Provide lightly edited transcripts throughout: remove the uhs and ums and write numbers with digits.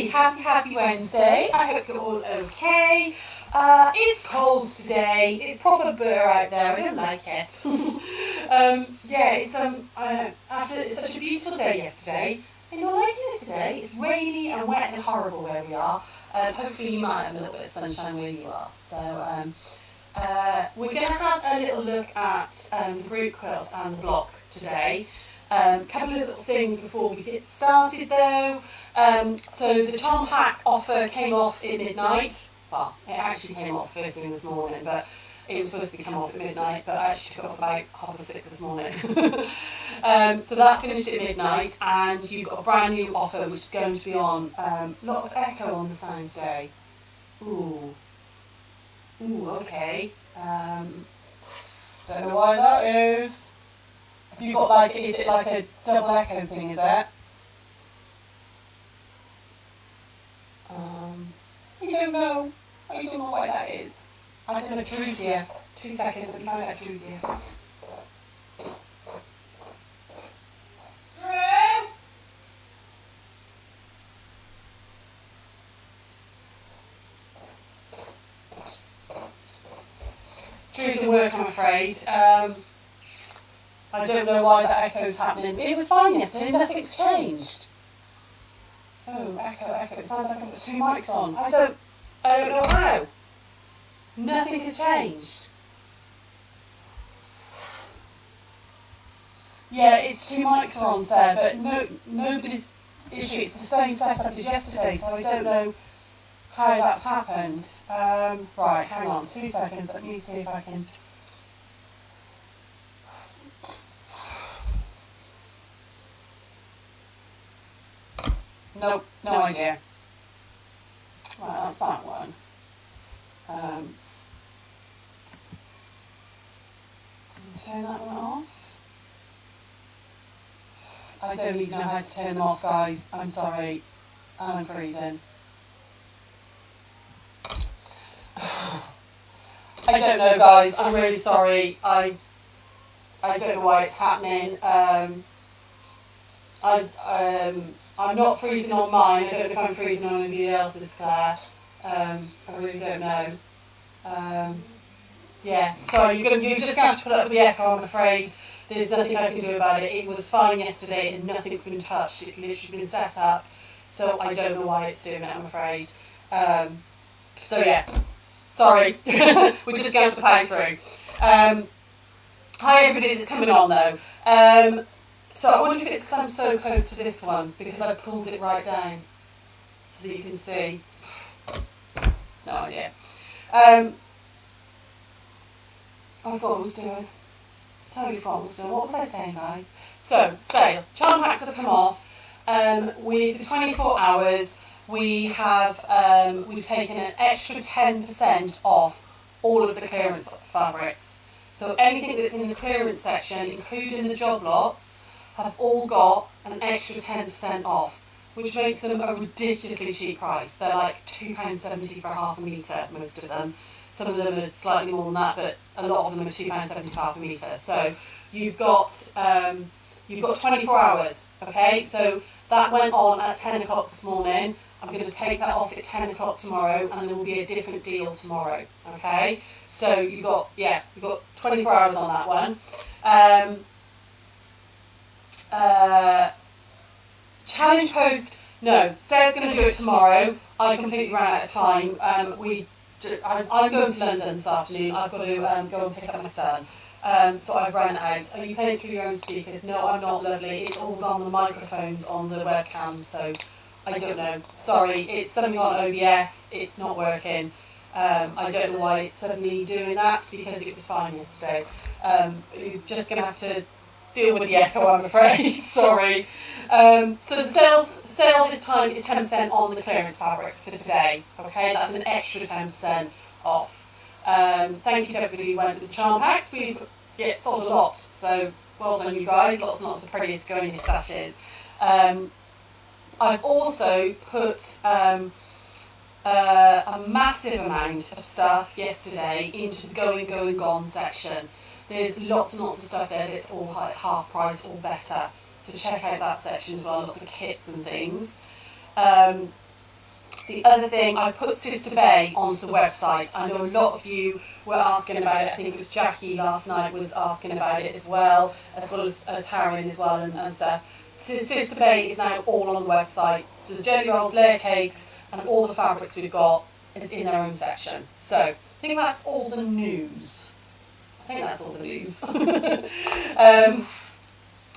Hey, happy Wednesday. I hope you're all okay. It's cold today. It's proper burr out there. I don't like it. Yeah, it's after it's such a beautiful day yesterday, and you're liking it today. It's rainy and wet and horrible where we are. Hopefully you might have a little bit of sunshine where you are. So we're going to have a little look at the group quilt and the block today. Couple of little things before we get started though. So the charm pack offer came off at midnight. Well, it actually came off first thing this morning, but it was supposed to come off at midnight, but I actually took it off about 6:30 this morning. So that finished at midnight, and you've got a brand new offer which is going to be on. A lot of echo on the sound today. Ooh, okay. Don't know why that is. Have you got like, is it like a double echo thing, is it? I don't know. I don't know why that is. I don't know if Drew's here. 2 seconds, let me find out if Drew's here. Drew's at work, I'm afraid. I don't know why that echo's happening. It was fine yesterday, nothing's changed. Oh, echo. It sounds like I've got 2 mics on. I don't know how. Nothing has changed. Yeah, it's 2 mics on, Sarah, but nobody's issue. It's the same setup as yesterday, so I don't know how that's happened. Right, hang on, 2 seconds. Let me see if I can. Nope, no idea. Right, that's that one. Turn that one off. I don't even know how to turn them off, guys. I'm sorry. And I'm freezing. I don't know, guys. I'm really sorry. I don't know why it's happening. I'm not freezing on mine. I don't know if I'm freezing on anybody else's, Claire. I really don't know. Yeah, sorry, you're just going to have to put up with the echo, I'm afraid. There's nothing I can do about it. It was fine yesterday and nothing's been touched. It's literally been set up. So I don't know why it's doing it, I'm afraid. So yeah, sorry. We're just going to have to play through. Hi everybody that's coming on though. So I wonder if it's because I'm so close to this one, because I pulled it right down so that you can see. No idea. I forgot what I was doing. Totally forgot what I was doing. What was I saying, guys? So, sale. Charm packs have come off. With the 24 hours, we've taken an extra 10% off all of the clearance fabrics. So anything that's in the clearance section, including the job lots, have all got an extra 10% off, which makes them a ridiculously cheap price. They're like £2.70 for half a metre, most of them. Some of them are slightly more than that, but a lot of them are £2.70 for half a metre. So you've got 24 hours, okay? So that went on at 10 o'clock this morning. I'm going to take that off at 10 o'clock tomorrow, and there will be a different deal tomorrow, okay? So you've got 24 hours on that one. Challenge post, no, Sarah's going to do it tomorrow. I completely ran out of time. I'm going to London this afternoon. I've got to go and pick up my son. So I've run out. Are you playing through your own speakers? No, I'm not, lovely. It's all on the microphones on the webcam, so I don't know. Sorry, it's something on OBS. It's not working. I don't know why it's suddenly doing that, because it was fine yesterday. You're just going to have to deal with the echo, I'm afraid. Sorry. So the sale this time is 10% on the clearance fabrics for today. Okay, that's an extra 10% off. Thank you to everybody who went with the charm packs. We've sold a lot, so well done you guys. Lots and lots of pretties going in your stashes. I've also put a massive amount of stuff yesterday into the going, gone section. There's lots and lots of stuff there that's all half price or better. So check out that section as well, lots of kits and things. The other thing, I put Sister Bay onto the website. I know a lot of you were asking about it. I think it was Jackie last night was asking about it as well as Taryn as well and stuff. So Sister Bay is now all on the website. The jelly rolls, layer cakes, and all the fabrics we've got is in their own section. So I think that's all the news.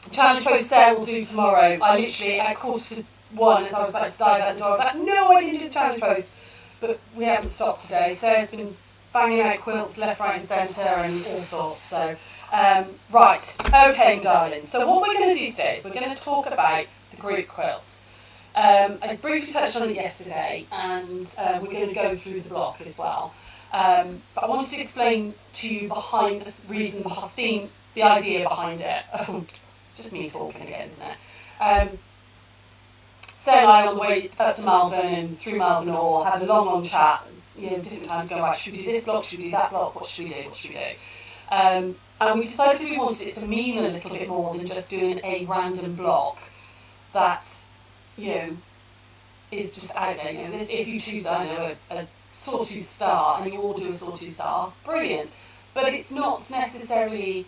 Challenge post Sarah will do tomorrow. I literally, at 1:45, as I was about to dive out the door, I was like, no, I didn't do the challenge post. But we haven't stopped today. Sarah's been banging out quilts left, right and centre and all sorts. So, right, okay, darlings. So what we're going to do today is we're going to talk about the group quilts. I briefly touched on it yesterday, and we're going to go through the block as well. But I wanted to explain to you behind the reason, the idea behind it. Just me talking again, isn't it? Sarah and I, on the way up to Malvern and through Malvern all, had a long chat, different times going, right, should we do this block, should we do that block, what should we do? And we decided we wanted it to mean a little bit more than just doing a random block that, is just out there. If you choose, a sawtooth star and you all do a sawtooth star, brilliant. But it's doesn't necessarily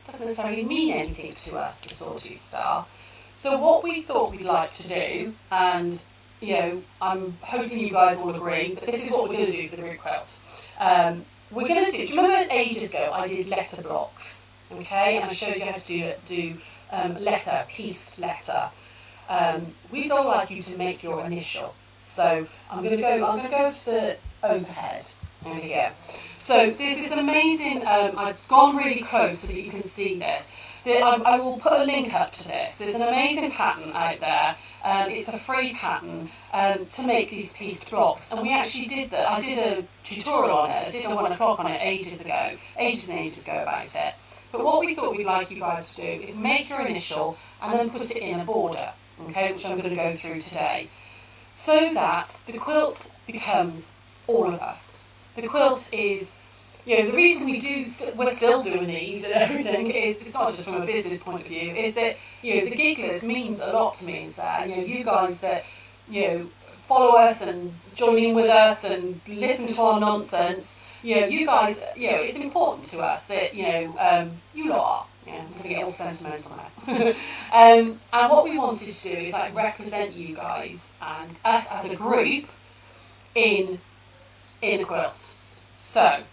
mean anything to us, the sawtooth star. So what we thought we'd like to do, and I'm hoping you guys all agree, but this is what we're going to do for the group quilt. We're going to do you remember ages ago I did letter blocks, okay? And I showed you how to do letter, pieced letter. We'd all like you to make your initial. So I'm going to go to the overhead over here. So this is amazing. I've gone really close so that you can see this. I will put a link up to this. There's an amazing pattern out there. It's a free pattern to make these pieced blocks. And we actually did that. I did a tutorial on it. I did a 1 o'clock on it ages and ages ago about it. But what we thought we'd like you guys to do is make your initial and then put it in a border, okay, which I'm going to go through today, so that the quilt becomes all of us. The quilt is, the reason we're still doing these and everything is, it's not just from a business point of view, is that, the Gigglers means a lot to me and Sarah. You guys that, follow us and join in with us and listen to our nonsense, you guys, it's important to us that, you lot are. I'm going to get all sentimental now. And what we wanted to do is represent you guys and us as a group in the quilts. So,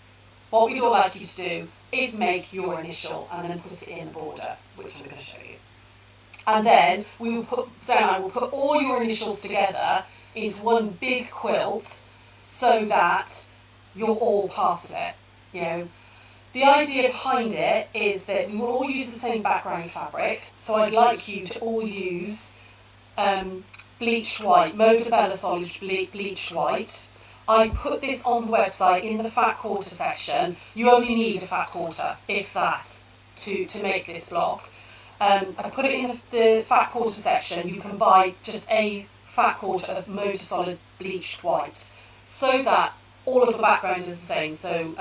what we'd all like you to do is make your initial and then put it in the border, which I'm going to show you. And then Sarah and I will put all your initials together into one big quilt so that you're all part of it. The idea behind it is that we will all use the same background fabric, so I'd like you to all use bleached white, Moda Bella Solid bleached white. I put this on the website in the fat quarter section. You only need a fat quarter, if that, to make this block. I put it in the fat quarter section. You can buy just a fat quarter of Moda Solid bleached white, so that all of the background is the same. So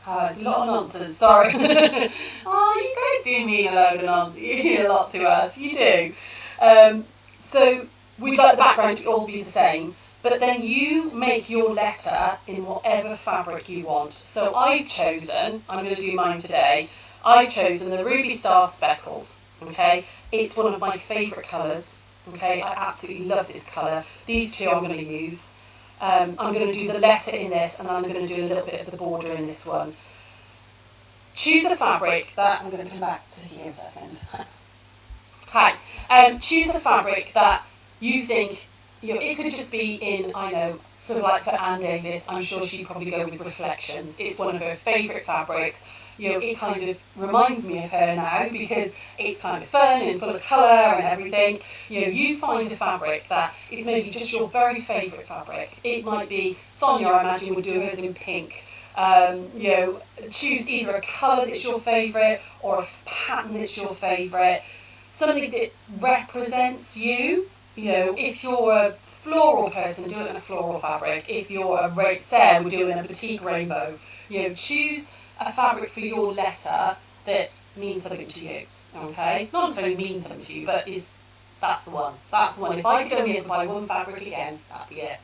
it's a lot of nonsense, sorry. Oh, you guys do mean a load of nonsense. You mean a lot to us, you do. So we'd like the background to all be the same, but then you make your letter in whatever fabric you want. So I'm going to do mine today, I've chosen the Ruby Star Speckles, okay? It's one of my favourite colours, okay? I absolutely love this colour. These two I'm going to use. I'm going to do the letter in this, and I'm going to do a little bit of the border in this one. Choose a fabric that, I'm going to come back to here a second. Hi. Choose a fabric that you think, it could just be in, sort of like for Anne Davis, I'm sure she'd probably go with Reflections. It's one of her favourite fabrics. It kind of reminds me of her now because it's kind of fun and full of colour and everything. You find a fabric that is maybe just your very favourite fabric. It might be, Sonia I imagine would do hers in pink. Choose either a colour that's your favourite or a pattern that's your favourite. Something that represents you. If you're a floral person, do it in a floral fabric. If you're a Sarah, we're doing a batik rainbow. Choose a fabric for your letter that means something to you, okay? Not necessarily means something to you, but that's the one. That's the one. If I could only ever buy one fabric again, that'd be it.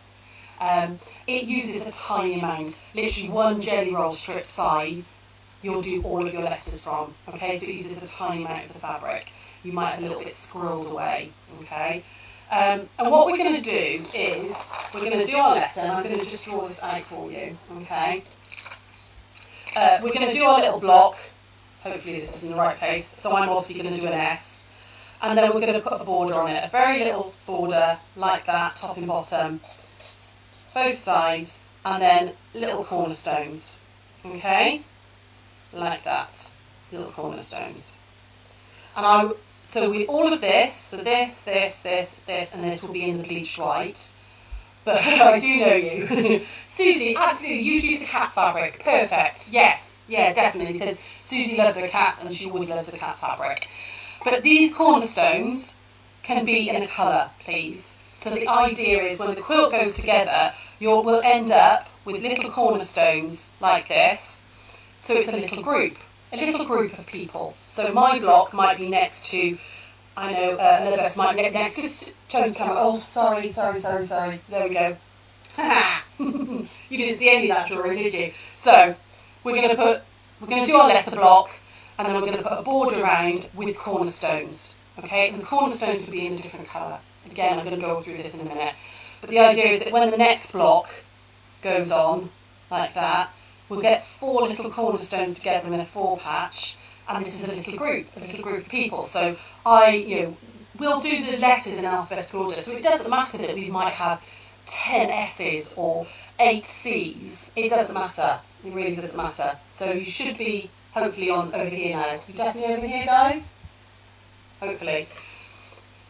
It uses a tiny amount, literally one jelly roll strip size, you'll do all of your letters from, okay? So it uses a tiny amount of the fabric. You might have a little bit squirreled away, okay? And what we're going to do is, we're going to do our letter, and I'm going to just draw this out for you, okay? We're going to do our little block. Hopefully this is in the right place. So I'm obviously going to do an S. And then we're going to put a border on it. A very little border, like that, top and bottom. Both sides. And then little cornerstones. Okay? Like that. Little cornerstones. And so with all of this, so this, and this will be in the bleached white. But I do know you. Susie, absolutely, you'd use a cat fabric. Perfect. Yes. Yeah, definitely, because Susie loves her cats and she always loves the cat fabric. But these cornerstones can be in a colour, please. So the idea is when the quilt goes together, we'll end up with little cornerstones like this. So it's a little group of people. So my block might be next to, I know another person might get next to Tony camera. Oh, sorry. There we go. You didn't see any of that drawing, did you? So we're going to do our letter block, and then we're going to put a border around with cornerstones. Okay, and the cornerstones will be in a different colour. Again, I'm going to go through this in a minute. But the idea is that when the next block goes on, like that, we'll get 4 little cornerstones together in a 4 patch, and this is a little group of people. So we'll do the letters in alphabetical order. So it doesn't matter that we might have 10 S's or 8 C's. It doesn't matter. It really doesn't matter. So you should be hopefully on over here now. You definitely over here, guys? Hopefully.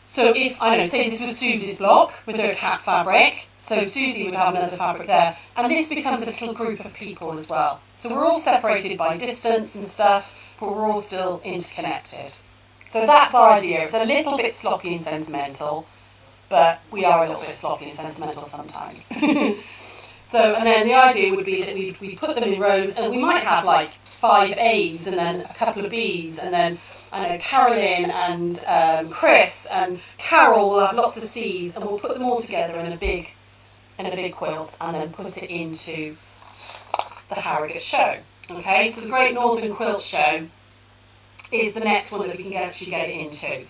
So if, I know, say this was Susie's block with her cat fabric, so Susie would have another fabric there, and this becomes a little group of people as well. So we're all separated by distance and stuff, but we're all still interconnected. So that's our idea. It's a little bit sloppy and sentimental, but we are a little bit sloppy and sentimental sometimes. So, and then the idea would be that we put them in rows, and we might have like 5 A's and then a couple of B's, and then I know Carolyn and Chris and Carol will have lots of C's, and we'll put them all together in a big quilt, and then put it into the Harrogate show. Okay, so the Great Northern Quilt Show is the next one that we can actually get it into.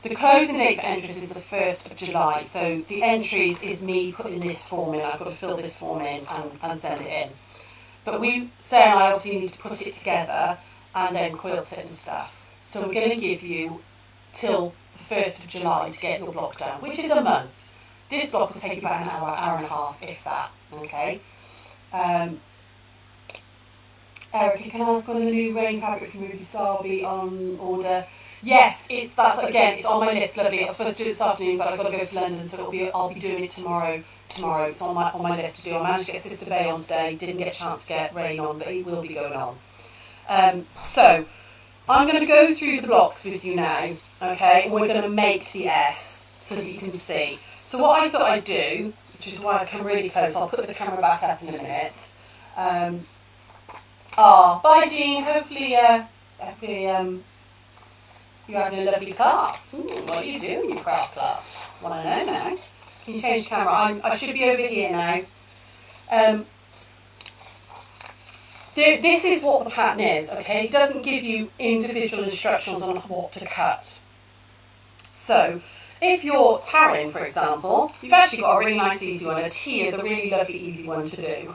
The closing date for entries is the 1st of July, so the entries is me putting this form in. I've got to fill this form in and send it in. But Sarah and I obviously need to put it together and then quilt it and stuff. So we're going to give you till the 1st of July to get your block done, which is a month. This block will take you about an hour and a half, if that, okay? Erica, can I ask when the new rain fabric from Ruby Star will be on order? Yes, it's on my list, lovely. I was supposed to do it this afternoon, but I've got to go to London, so I'll be doing it tomorrow. It's on my list to do. I managed to get Sister Bay on today, didn't get a chance to get Rain on, but it will be going on. So I'm going to go through the blocks with you now, okay, and we're going to make the S so that you can see. So what I thought I'd do, which is why I've come really close, I'll put the camera back up in a minute. Bye Jean, hopefully you're having a lovely class. What are you doing in your craft class? Well, I know now. Can you change the camera? I should be over here now. This is what the pattern is, okay? It doesn't give you individual instructions on what to cut. So, if you're tarring, for example, you've actually got a really nice easy one. A T is a really lovely easy one to do.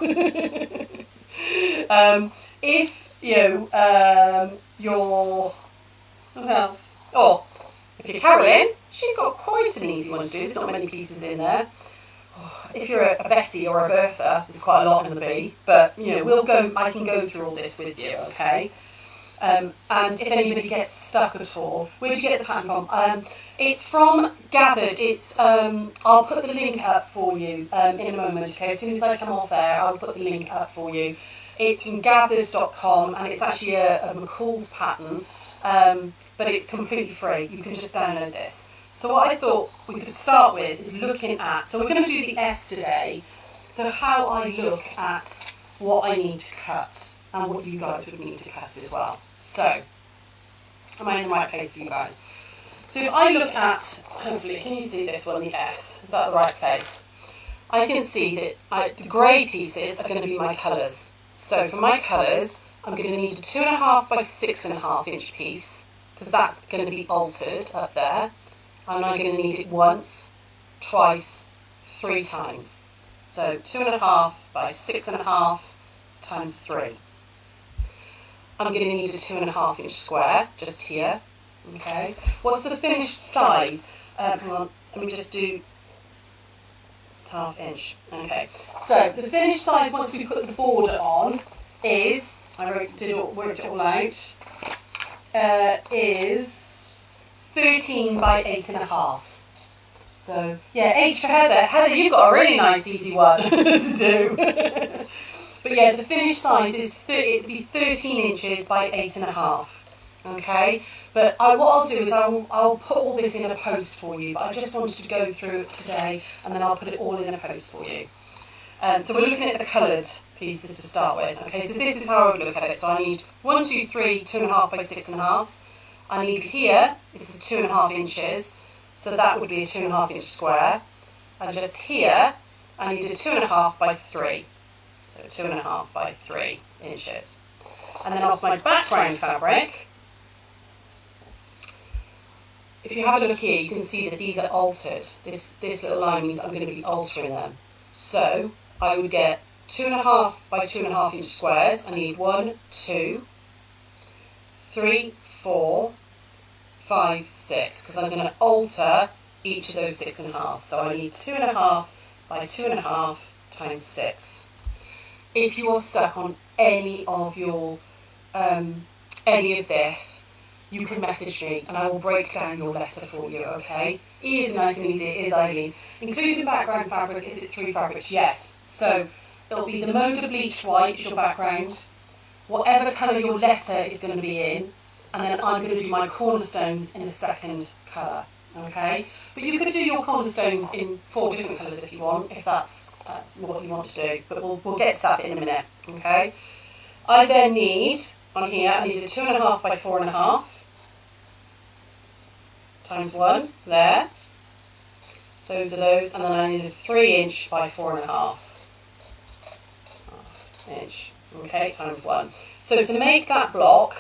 If you're... What else? Oh, if you're Carolyn, she's got quite an easy one to do. There's not many pieces in there. If you're a Bessie or a Bertha, there's quite a lot in the B. But I can go through all this with you, okay? And if anybody gets stuck at all, where did you get the pattern from? It's from Gathered. It's I'll put the link up for you in a moment. Okay, as soon as I come off there, I'll put the link up for you. It's from gathers.com, and it's actually a McCall's pattern. But it's completely free. You can just download this. So what I thought we could start with is looking at, so we're going to do the S today, so how I look at what I need to cut and what you guys would need to cut as well. So, am I in the right place for you guys? So if I look at, hopefully, can you see this one, the S? Is that the right place? I can see that the grey pieces are going to be my colours. So for my colours, I'm going to need a 2.5 by 6.5 inch piece, because that's going to be altered up there. And I'm going to need it once, twice, 3 times. So 2.5 by 6.5 times 3. I'm going to need a 2.5 inch square, just here. Okay. What's the finished size? Hang on, let me just do 1/2 inch. Okay. So the finished size once we put the border on is, I worked it all out, is 13 by 8.5. So yeah, H for Heather. Heather, you've got a really nice easy one to do. But yeah, the finished size is it'd be 13 inches by 8.5. Okay. But what I'll do is I'll put all this in a post for you. But I just wanted to go through it today, and then I'll put it all in a post for you. So we're looking at the coloured pieces to start with. Okay, so this is how I would look at it. So I need 1, 2, 3, 2.5 by 6.5. I need here, this is 2.5 inches. So that would be a 2.5 inch square. And just here, I need a 2.5 by 3. So 2.5 by 3 inches. And then off my background fabric, if you have a look here, you can see that these are altered. This little line means I'm going to be altering them. So I would get 2.5 by 2.5 inch squares. I need 1, 2, 3, 4, 5, 6, because I'm going to alter each of those 6.5. So I need 2.5 by 2.5 times 6. If you are stuck on any of this, you can message me and I will break down your letter for you, okay? It is nice and easy, it is Eileen. Including background fabric, is it 3 fabrics? Yes. So it'll be the Moda Bleached White is your background, whatever colour your letter is going to be in, and then I'm going to do my cornerstones in the second colour, okay? But you could do your cornerstones in 4 different colours if you want, if that's what you want to do, but we'll get to that in a minute, okay? I then need, on here, I need a 2.5 by 4.5 times 1, there. Those are those, and then I need a 3 inch by 4.5 inch, okay, times 1. So to make that block,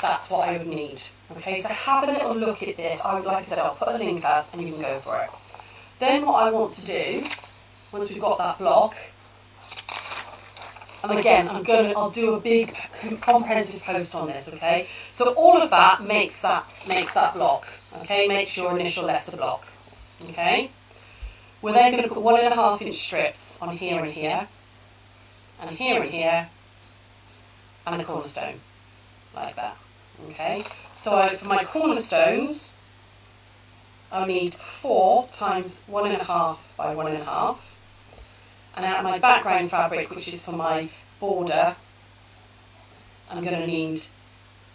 that's what I would need, okay? So have a little look at this. Like I said, I'll put a link up and you can go for it. Then what I want to do, once we've got that block, and again, I'll do a big comprehensive post on this, okay? So all of that makes that block, okay? Makes your initial letter block, okay? We're then going to put 1.5 inch strips on here and here, and here and here, and a cornerstone, like that, okay? So for my cornerstones, I need 4 times 1.5 by 1.5. And out of my background fabric, which is for my border, I'm going to need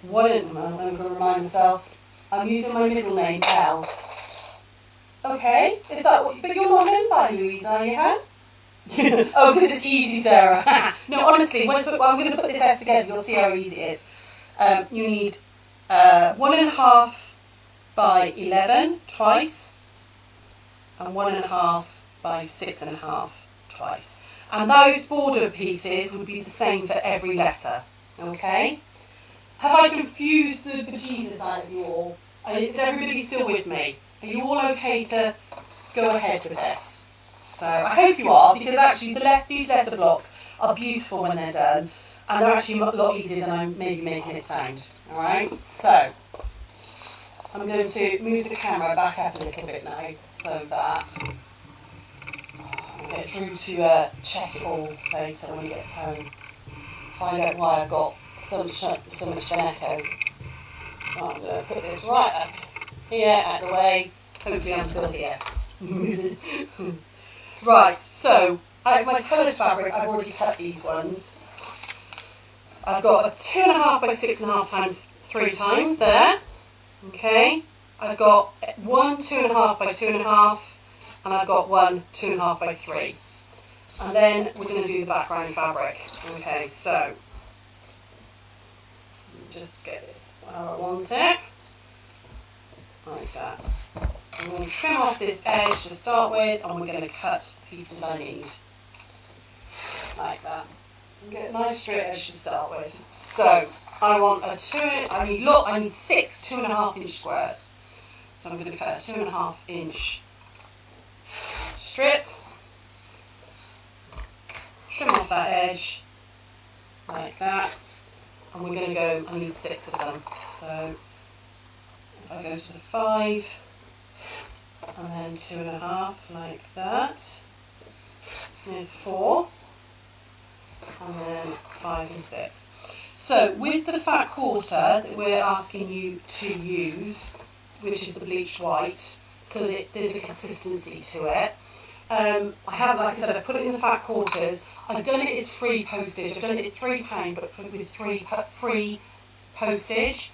I'm going to remind myself, I'm using my middle name, L. Okay, is that what, but you're not in by Louise, are you, huh? Oh, because it's easy, Sarah. No, honestly, I'm going to put this S together, you'll see how easy it is. You need 1.5 by 11 twice, and 1.5 by 6.5 twice. And those border pieces would be the same for every letter, okay? Have I confused the bejesus out of you all? Is everybody still with me? Are you all okay to go ahead with this? So I hope you are, because actually these letter blocks are beautiful when they're done, and they're actually a lot easier than I'm maybe making it sound. Alright, so I'm going to move the camera back up a little bit now, so that I'll get Drew to check it all later when he gets home. Find out why I've got so much of an echo. So I'm going to put this right up here, out of the way. Hopefully I'm still here. Right, so out of my coloured fabric, I've already cut these ones. I've got a 2.5 by 6.5 times 3 times there. Okay, I've got one 2.5 by 2.5, and I've got one 2.5 by 3. And then we're going to do the background fabric. Okay, so just get this where I want it, like that. I'm going to trim off this edge to start with, and we're going to cut the pieces I need. Like that. And get a nice straight edge to start with. So, I need 6 2.5-inch squares. So I'm going to cut a 2.5-inch strip. Trim off that edge. Like that. And we're going to go, I need 6 of them. So, if I go to the 5, and then 2.5, like that. There's 4, and then 5 and 6. So with the fat quarter that we're asking you to use, which is the bleached white, so that there's a consistency to it. I have, like I said, I've put it in the fat quarters. I've done it as free postage. I've done it at £3, but with free postage,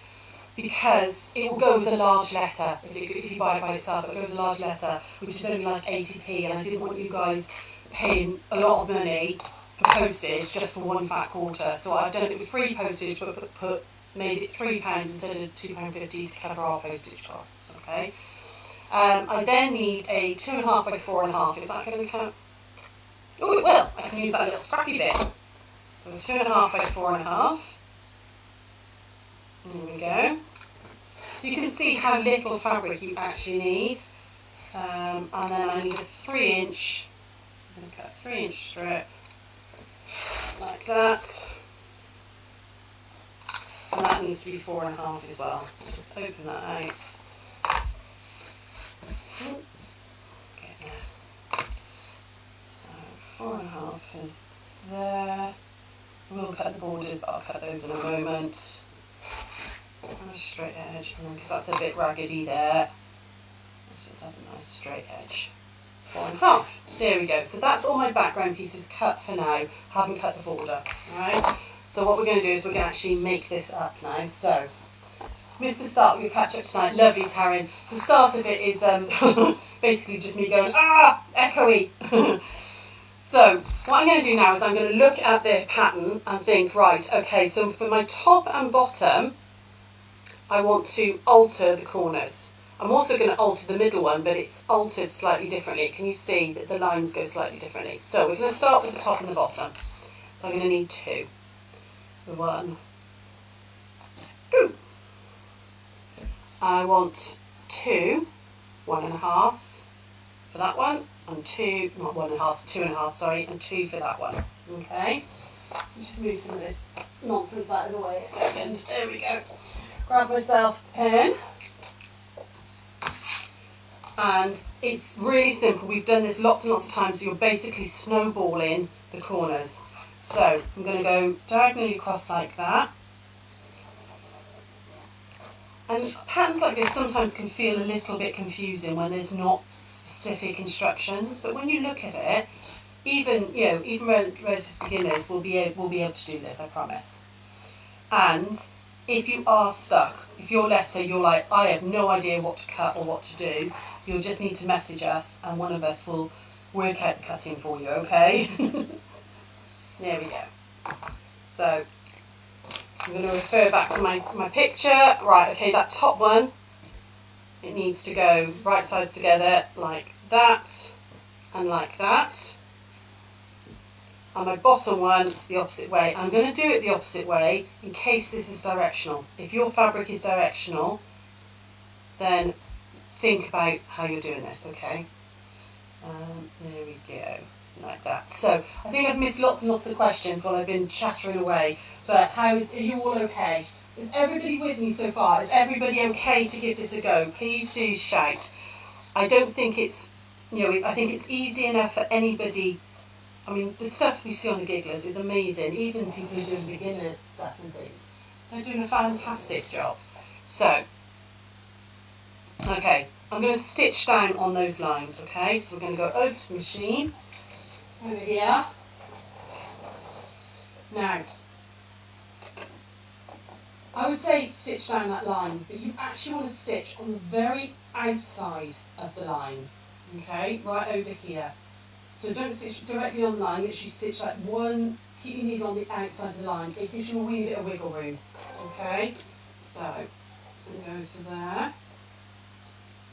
because it will go as a large letter. If you buy it by itself, it goes as a large letter, which is only like 80p, and I didn't want you guys paying a lot of money for postage just for one fat quarter. So I've done it with free postage, but made it £3 instead of £2.50 to cover our postage costs. Okay. I then need a 2.5 by 4.5. Is that going to count? Oh, it will. I can use that little scrappy bit. So 2.5 by 4.5. There we go. So you can see how little fabric you actually need. And then I need a 3-inch. I'm going to cut a 3-inch strip like that. And that needs to be 4.5 as well. So just open that out. Okay, there. So 4.5 is there. We'll cut the borders, but I'll cut those in a moment. And a straight edge, and then because that's a bit raggedy there, let's just have a nice straight edge. 4.5. There we go. So that's all my background pieces cut for now. Haven't cut the border. Alright? So what we're going to do is we're going to actually make this up now. So, missed the start, we'll catch up tonight. Lovely, Taryn. The start of it is basically just me going, echoey. So, what I'm going to do now is I'm going to look at the pattern and think, right, okay, so for my top and bottom, I want to alter the corners. I'm also going to alter the middle one, but it's altered slightly differently. Can you see that the lines go slightly differently? So we're going to start with the top and the bottom. So I'm going to need 2. 1, 2. I want 2 1.5s for that one, and 2, not 1.5, 2.5, sorry, and 2 for that one. Okay? Just move some of this nonsense out of the way a second. There we go. Grab myself a pen, and it's really simple. We've done this lots and lots of times. So you're basically snowballing the corners. So I'm going to go diagonally across like that. And patterns like this sometimes can feel a little bit confusing when there's not specific instructions. But when you look at it, even relative beginners will be able to do this. I promise. And if you are stuck, if your letter, you're like, I have no idea what to cut or what to do, you'll just need to message us and one of us will work out the cutting for you, okay? There we go. So, I'm going to refer back to my picture. Right, okay, that top one, it needs to go right sides together like that and like that. And my bottom one, the opposite way. I'm going to do it the opposite way in case this is directional. If your fabric is directional, then think about how you're doing this, okay? There we go, like that. So I think I've missed lots and lots of questions while I've been chattering away. But are you all okay? Is everybody with me so far? Is everybody okay to give this a go? Please do shout. I don't think it's, I think it's easy enough for anybody. I mean, the stuff we see on the Gigglers is amazing. Even people who are doing beginner stuff and things. They're doing a fantastic job. So, okay, I'm going to stitch down on those lines, okay? So we're going to go over to the machine, over here. Now, I would say stitch down that line, but you actually want to stitch on the very outside of the line, okay? Right over here. So don't stitch directly on the line, literally stitch like one, keep your needle on the outside of the line. It gives you a wee bit of wiggle room, okay? So, I'm going to go to there,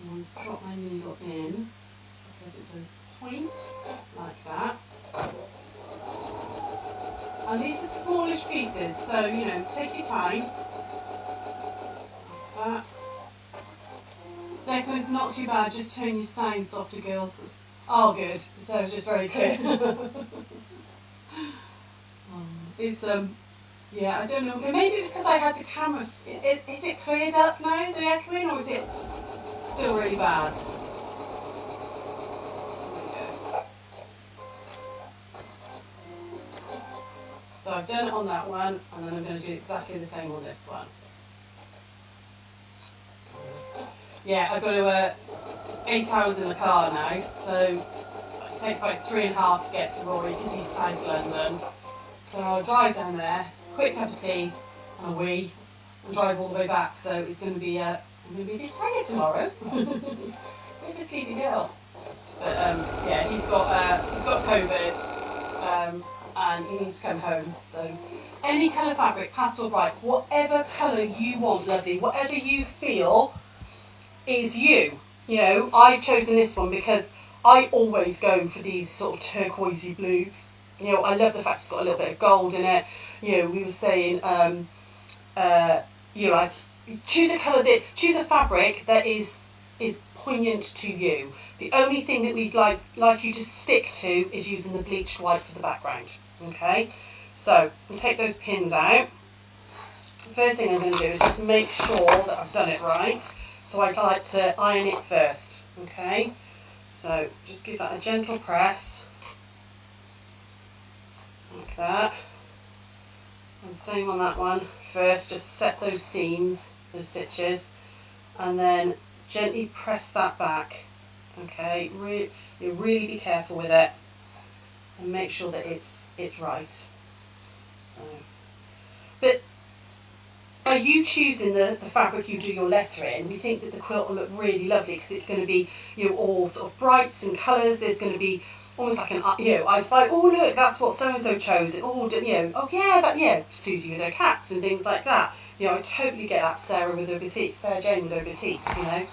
And I'll drop my needle in because it's a point like that. And these are smallish pieces, so you know, take your time. Like that. Declan, it's not too bad, just turn your sound softer, girls. Oh, good. So it's just very clear. It's, yeah, I don't know. Maybe it's because I had the camera. Is it cleared up now, the echoing, or is it still really bad? So I've done it on that one, and then I'm going to do exactly the same on this one. Yeah, I've got to 8 hours in the car now, so it takes about 3.5 to get to Rory because he's South London. So I'll drive down there, quick cup of tea and a wee, and drive all the way back. So it's going to be I'm going to be a bit tired tomorrow. Bit of a sleepy girl. But yeah, he's got COVID, and he needs to come home. So any colour fabric, pastel bright, whatever colour you want, lovely, whatever you feel is you. You know, I've chosen this one because I always go for these sort of turquoisey blues. You know, I love the fact it's got a little bit of gold in it. You know, we were saying, you like choose a colour choose a fabric that is poignant to you. The only thing that we'd like you to stick to is using the bleached white for the background. Okay, so we'll take those pins out. The first thing I'm going to do is just make sure that I've done it right. So I'd like to iron it first. Okay, so just give that a gentle press. Like that. And same on that one. First, just set those seams, those stitches, and then gently press that back. Okay, you really be careful with it, and make sure that it's right. But by you choosing the fabric you do your letter in, we think that the quilt will look really lovely because it's going to be, you know, all sort of brights and colours. There's going to be almost like an, you know, I spy, oh look, that's what so-and-so chose. Oh, you know, oh yeah, that, yeah, Susie with her cats and things like that. You know, I totally get that. Sarah with her boutique, Sarah Jane with her boutiques, you know.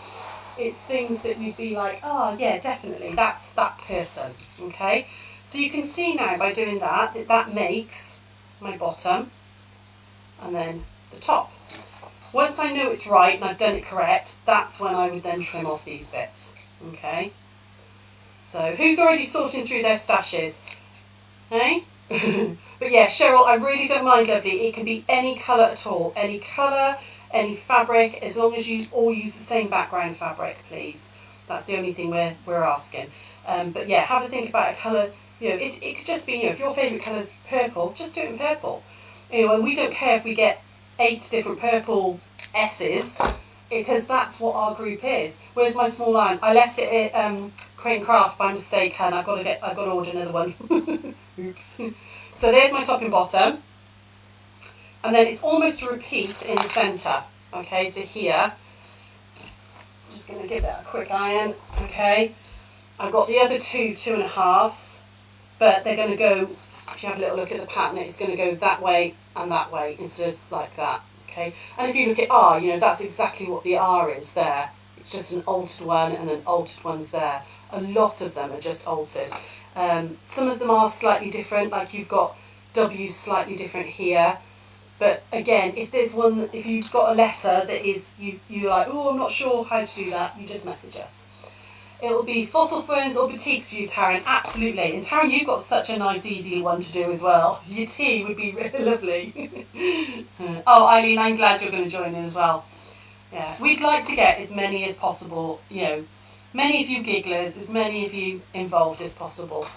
It's things that you'd be like, oh yeah, definitely, that's that person, okay? So you can see now by doing that, that makes my bottom and then the top. Once I know it's right and I've done it correct, that's when I would then trim off these bits, okay? So who's already sorting through their stashes? Hey? But yeah, Cheryl, I really don't mind, lovely. It can be any colour at all. Any colour, any fabric, as long as you all use the same background fabric, please. That's the only thing we're asking. But yeah, have a think about a colour. You know, it could just be, you know, if your favourite colour is purple, just do it in purple. You know, and we don't care if we get 8 different purple S's, because that's what our group is. Where's my small line? I left it at Crane Craft by mistake, and I've got to order another one. Oops. So there's my top and bottom, and then it's almost a repeat in the centre. Okay, so here, I'm just going to give that a quick iron. Okay, I've got the other 2.5s, but they're going to go. If you have a little look at the pattern, it's going to go that way and that way instead of like that. Okay, and if you look at R, you know, that's exactly what the R is there. It's just an altered one and an altered one's there. A lot of them are just altered. Some of them are slightly different, like you've got W's slightly different here. But again, if there's one, if you've got a letter that is, you're like, oh, I'm not sure how to do that, you just message us. It'll be Fossil Ferns or Boutiques for you, Taryn, absolutely. And Taryn, you've got such a nice, easy one to do as well. Your tea would be really lovely. Oh, Eileen, I'm glad you're going to join in as well. Yeah, we'd like to get as many as possible, you know, many of you gigglers, as many of you involved as possible.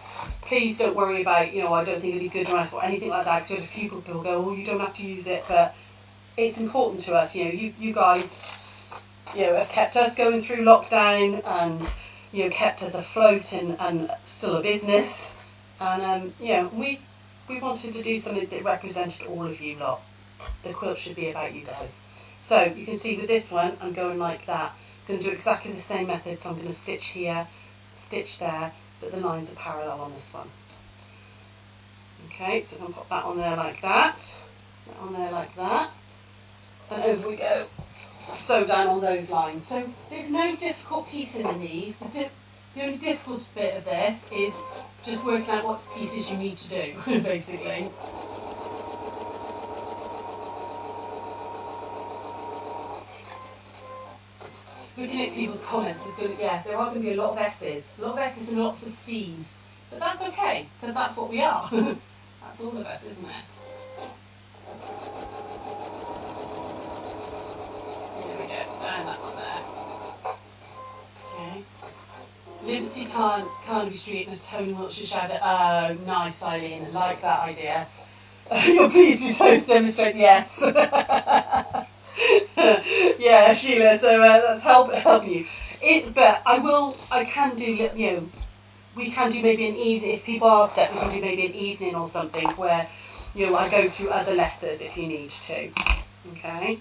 Please don't worry about, you know, I don't think it'd be good enough or anything like that, because you had a few people go, oh, you don't have to use it, but it's important to us, you know, you guys, you know, have kept us going through lockdown and, you know, kept us afloat and still a business. And, you know, we wanted to do something that represented all of you lot. The quilt should be about you guys. So you can see with this one, I'm going like that. I'm going to do exactly the same method, so I'm going to stitch here, stitch there, but the lines are parallel on this one. Okay, so I'm going to pop that on there like that, on there like that, and over we go. sew down on those lines. So there's no difficult piecing in these. The only difficult bit of this is just working out what pieces you need to do, basically. Looking at people's comments, there are going to be a lot of S's. A lot of S's and lots of C's. But that's okay, because that's what we are. That's all of us, isn't it? There we go, and that one there. Okay. Liberty can't be street in a Tony Wiltshire shadow. Oh, nice, Eileen. I like that idea. You're pleased you chose to demonstrate the S. Yeah, Sheila. So that's helping you. But I can do. We can do maybe an evening if people are set. We can do maybe an evening or something where, I go through other letters if you need to. Okay.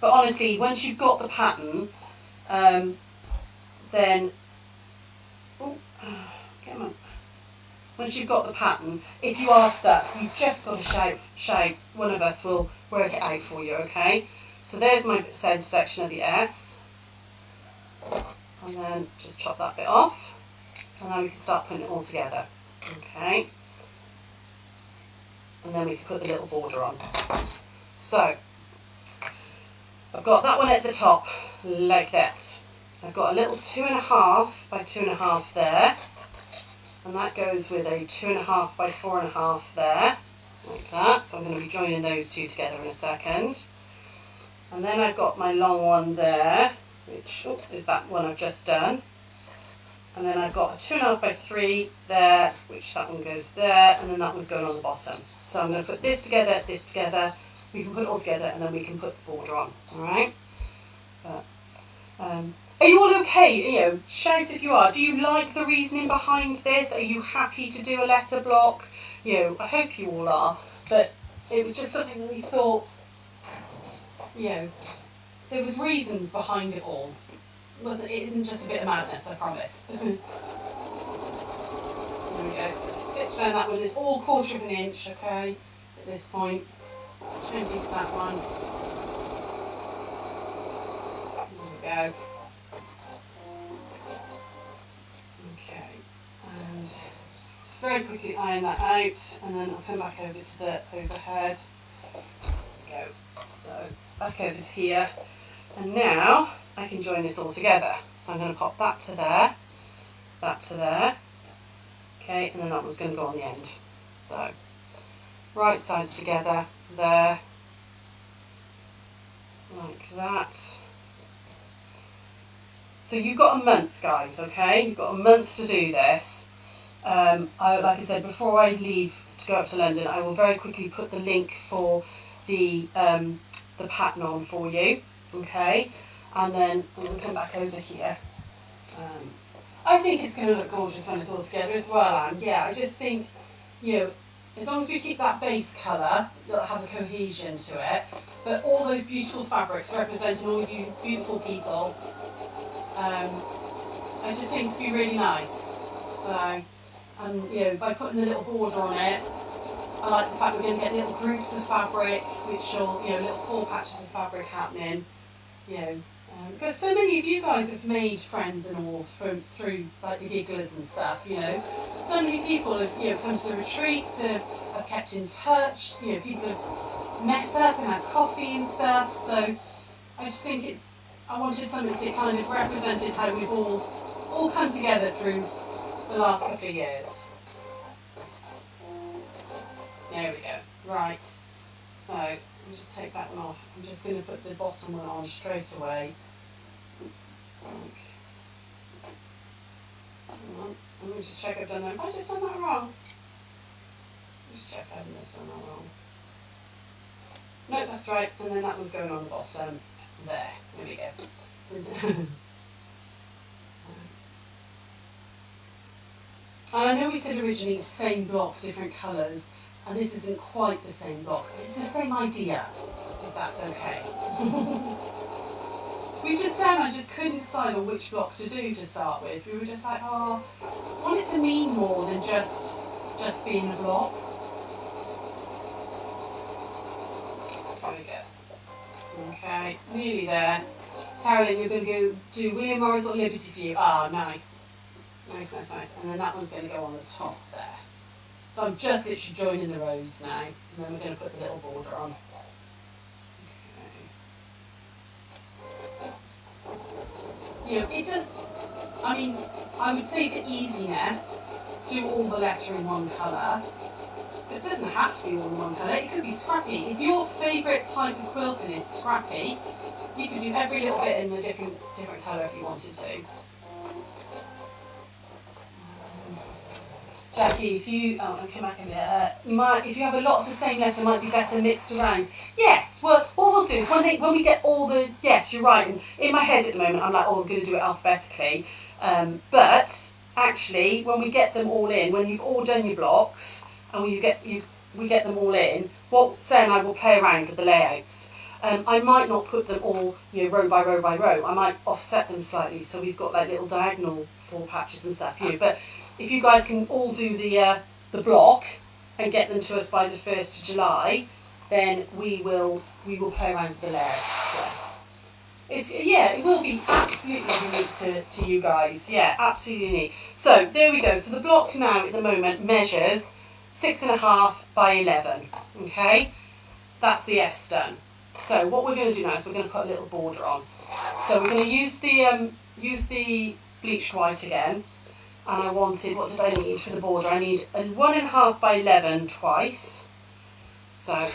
But honestly, once you've got the pattern, then, come on. Once you've got the pattern, if you are stuck, you've just got to shout. One of us will work it out for you, okay? So there's my centre section of the S. And then just chop that bit off. And then we can start putting it all together, okay? And then we can put the little border on. So, I've got that one at the top, like that. I've got a little 2.5 by 2.5 there, and that goes with a 2.5 by 4.5 there, like that. So I'm going to be joining those two together in a second. And then I've got my long one there, which is that one I've just done. And then I've got a 2.5 by 3 there, which that one goes there, and then that one's going on the bottom. So I'm going to put this together, we can put it all together, and then we can put the border on, alright? Are you all okay? Shout if you are. Do you like the reasoning behind this? Are you happy to do a letter block? I hope you all are. But it was just something that we thought, there was reasons behind it all. It isn't just a bit of madness, I promise. There we go. So stitch down that one. It's all 1/4 of an inch, okay, at this point. Don't use that one. There we go. Okay, and just very quickly iron that out, and then I'll come back over to the overhead. There we go. So back over to here, and now I can join this all together. So I'm going to pop that to there, that to there. Okay, and then that one's going to go on the end. So right sides together there, like that. So you've got a month, guys, okay? You've got a month to do this. Like I said, before I leave to go up to London, I will very quickly put the link for the pattern on for you, okay? And then I'm going to come back over here. I think it's going to look gorgeous when it's all together as well, Anne. Yeah, I just think, as long as we keep that base colour, it'll have a cohesion to it. But all those beautiful fabrics representing all you beautiful people, I just think it'd be really nice. So, and by putting the little border on it, I like the fact we're going to get little groups of fabric, which will, little 4 patches of fabric happening, because so many of you guys have made friends and all through like the gigglers and stuff, So many people have, come to the retreats, have kept in touch, people have met up and had coffee and stuff. So I just think I wanted something that kind of represented how we've all come together through the last couple of years. There we go. Right. So I'll just take that one off. I'm just going to put the bottom one on straight away. Let me just check I've done that. Have I just done that wrong? Just check I haven't done that wrong. No, that's right. And then that one's going on the bottom. There we go. And I know we said originally same block, different colours, and this isn't quite the same block. It's the same idea, if that's okay. I just couldn't decide on which block to do to start with. We were just like, I want it to mean more than just being a block. There we go. Okay. Okay, nearly there. Carolyn, you're going to go do William Morris or Liberty View. Ah, nice. Nice, nice, nice. And then that one's going to go on the top there. So I'm just literally joining the rows now. And then we're going to put the little border on. Okay. You know, it does, I mean, I would say for easiness, do all the letter in one colour. It doesn't have to be all in one colour, it could be scrappy. If your favourite type of quilting is scrappy, you could do every little bit in a different colour if you wanted to. Jackie, if you, oh, I'll come back a minute. If you have a lot of the same letter, it might be better mixed around. Yes, well, what we'll do is when we get all the, yes, you're right. And in my head at the moment, I'm like, oh, I'm going to do it alphabetically. But actually, when we get them all in, when you've all done your blocks, and we get them all in, what Sarah and I will play around with the layouts. I might not put them all, row by row by row. I might offset them slightly, so we've got like little diagonal four patches and stuff here. But if you guys can all do the block and get them to us by the 1st of July, then we will play around with the layouts. Yeah. It will be absolutely unique to you guys. Yeah, absolutely unique. So there we go. So the block now at the moment measures 6.5 by 11. Okay, that's the S done. So what we're going to do now is we're going to put a little border on. So we're going to use the bleached white again. And I wanted, what did I need for the border? I need a 1.5 by 11 twice. So I'm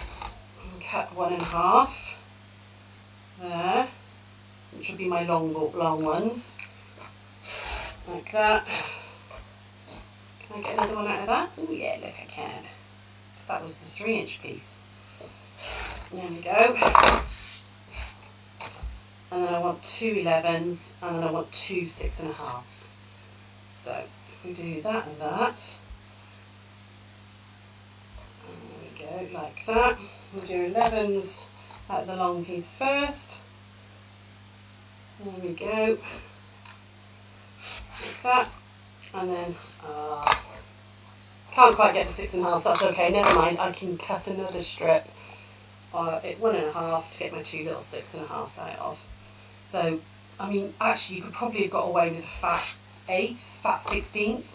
going to cut 1.5 there, which will be my long ones, like that. Can I get another one out of that? Oh yeah, look, I can. That was the 3-inch piece. There we go. And then I want 2 11s, and then I want 2 6.5s. So if we do that and that, there we go, like that. We'll do 11s at the long piece first. There we go, like that. And then, can't quite get the 6.5, that's okay, never mind, I can cut another strip at 1.5 to get my 2 little 6.5s out of. So, I mean, actually you could probably have got away with a fat 1/8, fat 16th,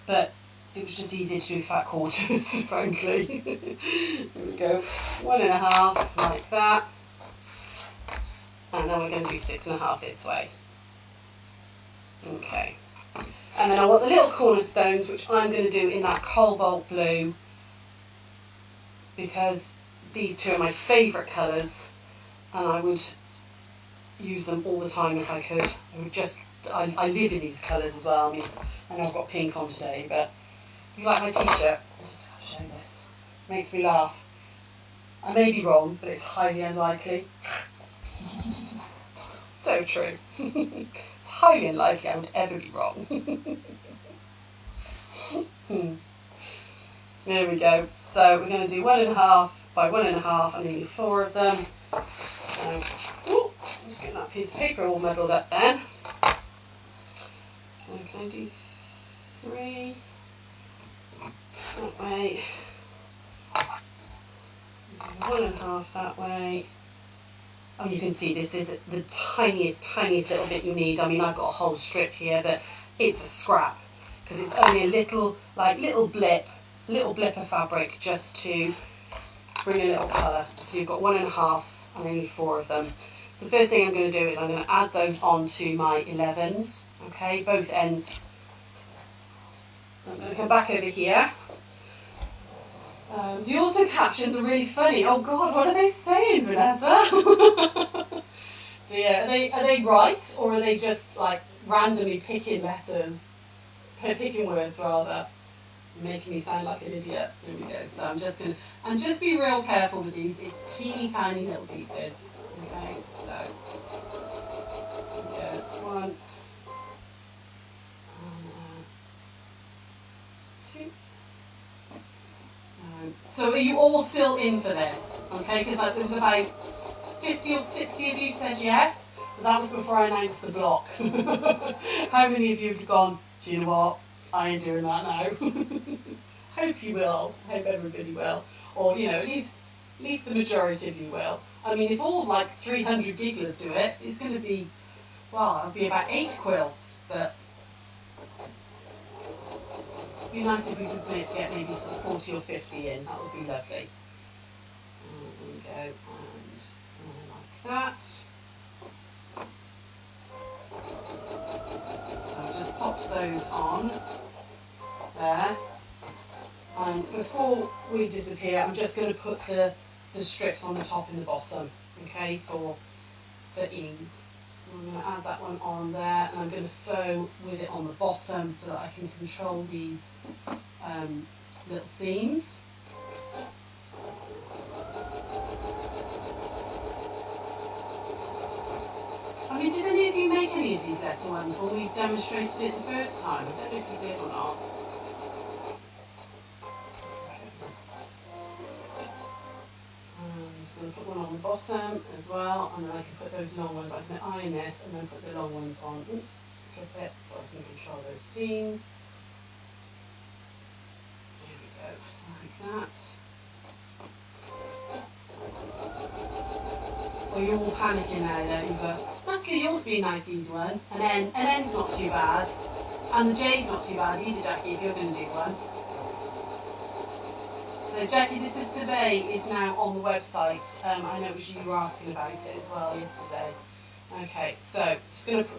but it was just easier to do fat quarters, frankly. There we go, 1.5 like that, and then we're going to do 6.5 this way. Okay, and then I want the little cornerstones, which I'm going to do in that cobalt blue, because these two are my favourite colours, and I would use them all the time if I could. I live in these colours as well. I know I've got pink on today, but you like my t-shirt? I just have to show this. Makes me laugh. I may be wrong, but it's highly unlikely. So true. It's highly unlikely I would ever be wrong. There we go. So we're going to do 1.5 by 1.5. I need 4 of them. So, I'm just getting that piece of paper all muddled up then. So can I do 3 that way, 1.5 that way. Oh, you can see this is the tiniest little bit you need. I mean, I've got a whole strip here, but it's a scrap because it's only a little blip of fabric just to bring a little colour. So you've got 1.5s and only 4 of them. So the first thing I'm going to do is I'm going to add those onto my 11s. Okay, both ends. I'm going to come back over here. The auto captions are really funny. Oh God, what are they saying, Vanessa? Yeah, are they right, or are they just like randomly picking letters, picking words rather, making me sound like an idiot? There we go. So I'm just gonna, and just be real careful with these. It's teeny tiny little pieces. Okay, so yeah, it's 1. So are you all still in for this? Okay, because there was about 50 or 60 of you said yes, but that was before I announced the block. How many of you have gone, do you know what, I ain't doing that now? Hope you will, hope everybody will, or at least the majority of you will. I mean, if all like 300 gigglers do it, it's going to be, well, it'll be about 8 quilts, but it'd be nice if we could get maybe sort of 40 or 50 in. That would be lovely. There we go, and like that. So I've just popped those on there. And before we disappear, I'm just going to put the strips on the top and the bottom, okay, for ease. I'm going to add that one on there, and I'm going to sew with it on the bottom so that I can control these little seams. I mean, did any of you make any of these letter ones when we demonstrated it the first time? I don't know if you did or not. I'm just going to put one on the bottom as well, and then I can put those long ones. I can iron this and then put the long ones on. Clip it so I can control those seams. There we go, like that. Well, you're all panicking now, don't you? But that's yours be a nice easy one. And then an N's not too bad. And the J's not too bad either, Jackie, if you're going to do one. So Jackie, This Is to Bay is now on the website. I know it was you were asking about it as well yesterday. Okay, so just going to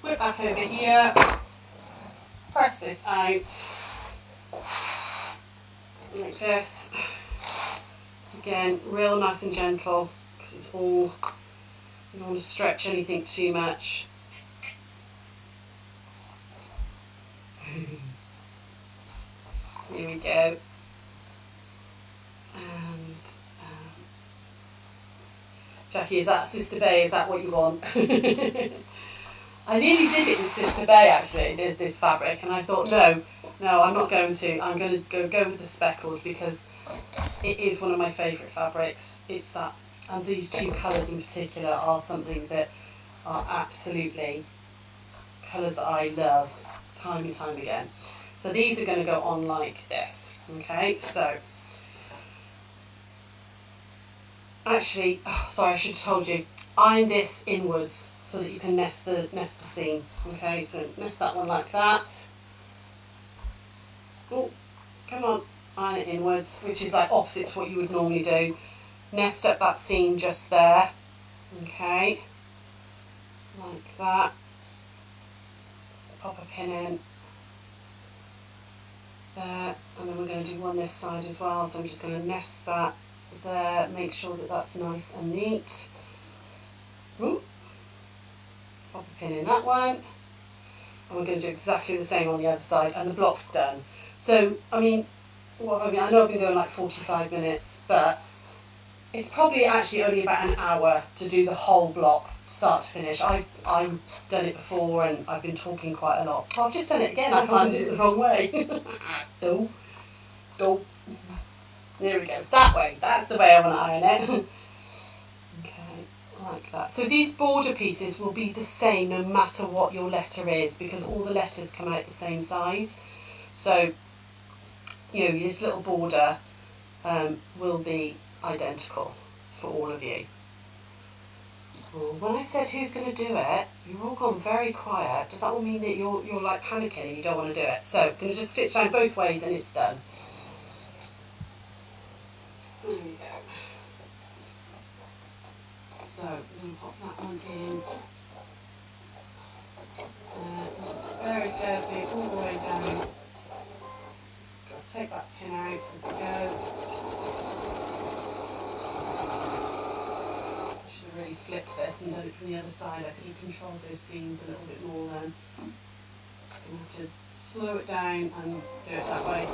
whip back over here, press this out, like this. Again, real nice and gentle, because it's all, you don't want to stretch anything too much. Here we go. And Jackie, is that Sister Bay? Is that what you want? I nearly did it with Sister Bay actually, this fabric, and I thought no, I'm not going to. I'm going to go with the speckled because it is one of my favourite fabrics. It's that, and these two colours in particular are something that are absolutely colours that I love time and time again. So these are going to go on like this. Okay, so. Actually, sorry, I should have told you, iron this inwards so that you can nest the seam. Okay, so nest that one like that. Oh, come on, iron it inwards, which is like opposite to what you would normally do. Nest up that seam just there. Okay, like that. Pop a pin in there, and then we're going to do one this side as well. So I'm just going to nest that there, make sure that that's nice and neat. Ooh. Pop a pin in that one, and we're going to do exactly the same on the other side, and the block's done. So I mean, I know I've been going like 45 minutes, but it's probably actually only about an hour to do the whole block start to finish. I've done it before and I've been talking quite a lot. I've just done it again. I did it the wrong way. Do. There we go, that way, that's the way I want to iron it. Okay, like that. So these border pieces will be the same no matter what your letter is, because all the letters come out the same size. So, you know, this little border will be identical for all of you. Well, when I said who's going to do it, you've all gone very quiet. Does that all mean that you're like panicking and you don't want to do it? So, I'm going to just stitch down both ways and it's done. There we go. So I'm going to pop that one in. Just very carefully all the way down. Just got to take that pin out as we go. I should have really flipped this and done it from the other side. I could have controlled those seams a little bit more then. So I'm going to have to slow it down and do it that way.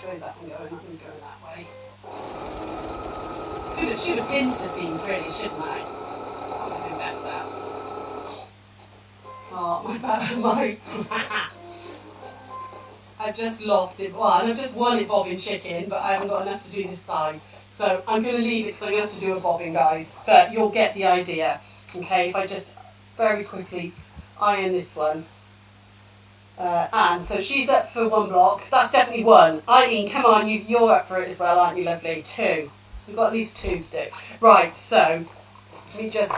Where's that one going? That one's going that way. Should have pinned the seams really, shouldn't I? I think that's out. Oh, I've just lost it. Well, I've just won it bobbing chicken, but I haven't got enough to do this side. So I'm going to leave it because I'm going to have to do a bobbing, guys. But you'll get the idea. Okay, if I just very quickly iron this one. Anne, so she's up for 1 block. That's definitely 1. Eileen, come on, you're up for it as well, aren't you, lovely? 2. We've got at least 2 to do. Right, so let me just,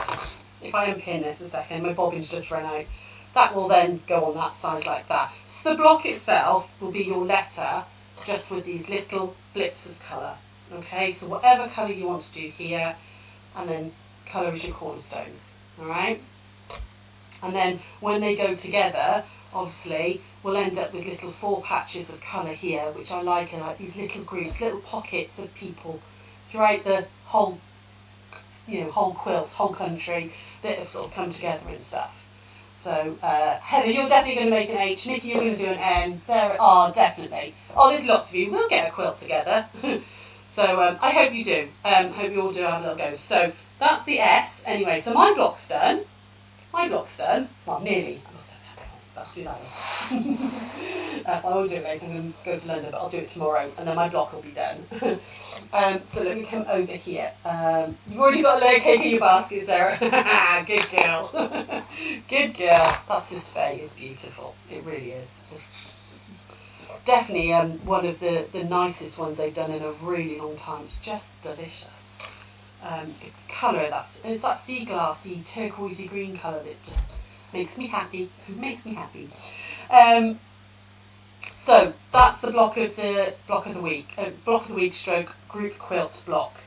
if I unpin this a second, my bobbin's just run out. That will then go on that side like that. So the block itself will be your letter, just with these little blips of colour. Okay, so whatever colour you want to do here, and then colour is your cornerstones. Alright? And then when they go together, obviously, we'll end up with little 4 patches of colour here, which I like, are like these little groups, little pockets of people throughout the whole, whole quilt, whole country, that have sort of come together and stuff. So, Heather, you're definitely going to make an H. Nikki, you're going to do an N. Sarah, definitely. There's lots of you. We'll get a quilt together. So, I hope you do. Hope you all do have a little go. So, that's the S. Anyway, so my block's done. Well, nearly. I'll do that later. I won't do it later. I'm going to go to London, but I'll do it tomorrow, and then my block will be done. So let me come over here. You've already got a layer cake in your basket, Sarah. Good girl. Good girl. That Sister Bay is beautiful. It really is. It's definitely one of the nicest ones they've done in a really long time. It's just delicious. It's colour, it's that sea glassy, turquoisey green colour that just makes me happy. So that's the block of the week stroke group quilt block.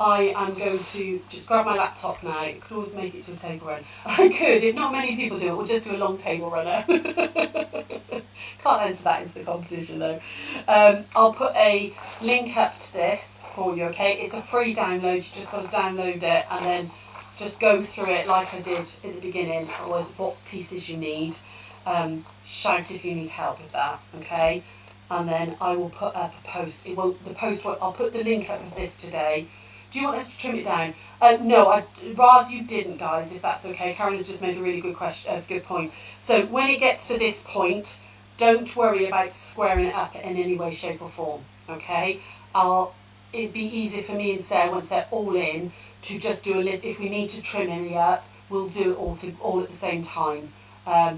I am going to just grab my laptop now. I could always make it to a table run. I could, if not many people do it, we'll just do a long table runner. Can't enter that into the competition though. I'll put a link up to this for you, okay? It's a free download, you just got to download it and then just go through it like I did at the beginning, or what pieces you need. Shout if you need help with that, okay? And then I will put up a post. I'll put the link up of this today. Do you want us to trim it down? No, I'd rather you didn't, guys, if that's okay. Karen has just made a really good point. So when it gets to this point, don't worry about squaring it up in any way, shape or form, okay? It'd be easy for me and Sarah, once they're all in, to just do if we need to trim any up, we'll do it all at the same time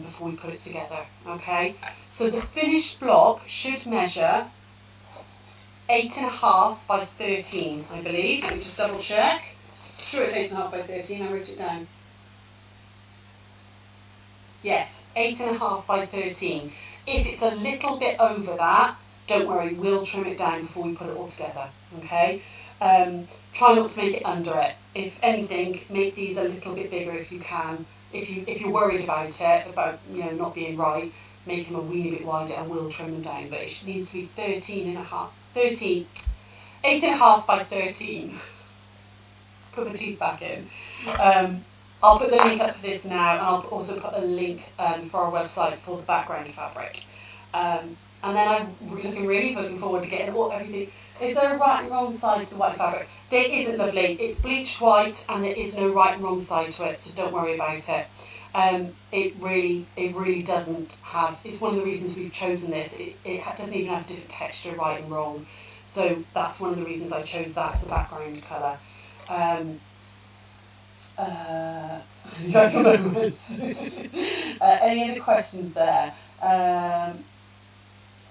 before we put it together, okay? So the finished block should measure 8.5 by 13, I believe. Let me just double check. Sure, it's 8.5 by 13. I wrote it down. Yes, 8.5 by 13. If it's a little bit over that, don't worry, we'll trim it down before we put it all together. Okay. Try not to make it under it. If anything, make these a little bit bigger if you can. If you're worried about it, about not being right, make them a weeny bit wider and we'll trim them down. But it needs to be 8.5 by 13. Put the teeth back in. I'll put the link up for this now, and I'll also put a link for our website for the background fabric. And then I'm really looking forward to getting everything. Is there a right and wrong side to the white fabric? There isn't, lovely. It's bleached white, and there is no right and wrong side to it, so don't worry about it. It really doesn't have. It's one of the reasons we've chosen this. It doesn't even have a different texture, right and wrong. So that's one of the reasons I chose that as a background colour. Any other questions there?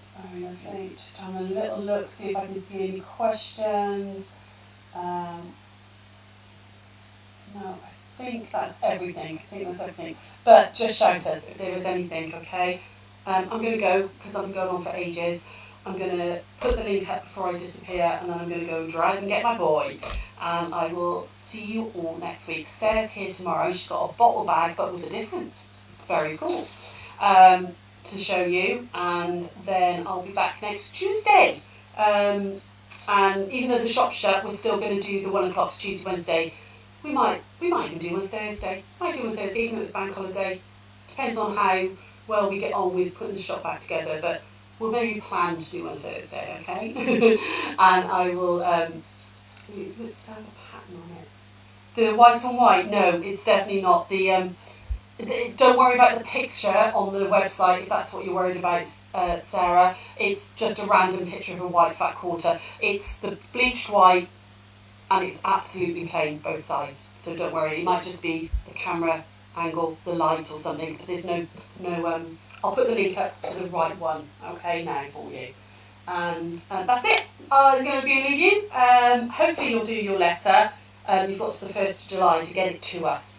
Sorry, lovely. Just having a little look, see if I can see any questions. No, I think that's everything. But just shout us if there is anything, okay? I'm going to go, because I've been going on for ages. I'm going to put the link up before I disappear, and then I'm going to go drive and get my boy. And I will see you all next week. Sarah's here tomorrow. She's got a bottle bag, but with a difference. It's very cool to show you. And then I'll be back next Tuesday. And even though the shop's shut, we're still going to do the 1 o'clock Tuesday, Wednesday. We might even do one Thursday. Even though it's bank holiday. Depends on how well we get on with putting the shop back together. But we'll maybe plan to do one Thursday, okay? And I will. Let's have a pattern on it. The white on white, no, it's definitely not. Don't worry about the picture on the website if that's what you're worried about, Sarah. It's just a random picture of a white fat quarter. It's the bleached white, and it's absolutely plain both sides. So don't worry. It might just be the camera angle, the light, or something. But there's no I'll put the link up to the right one, okay, now for you. And that's it. I'm going to leave you. Hopefully you'll do your letter. You've got to the 1st of July to get it to us.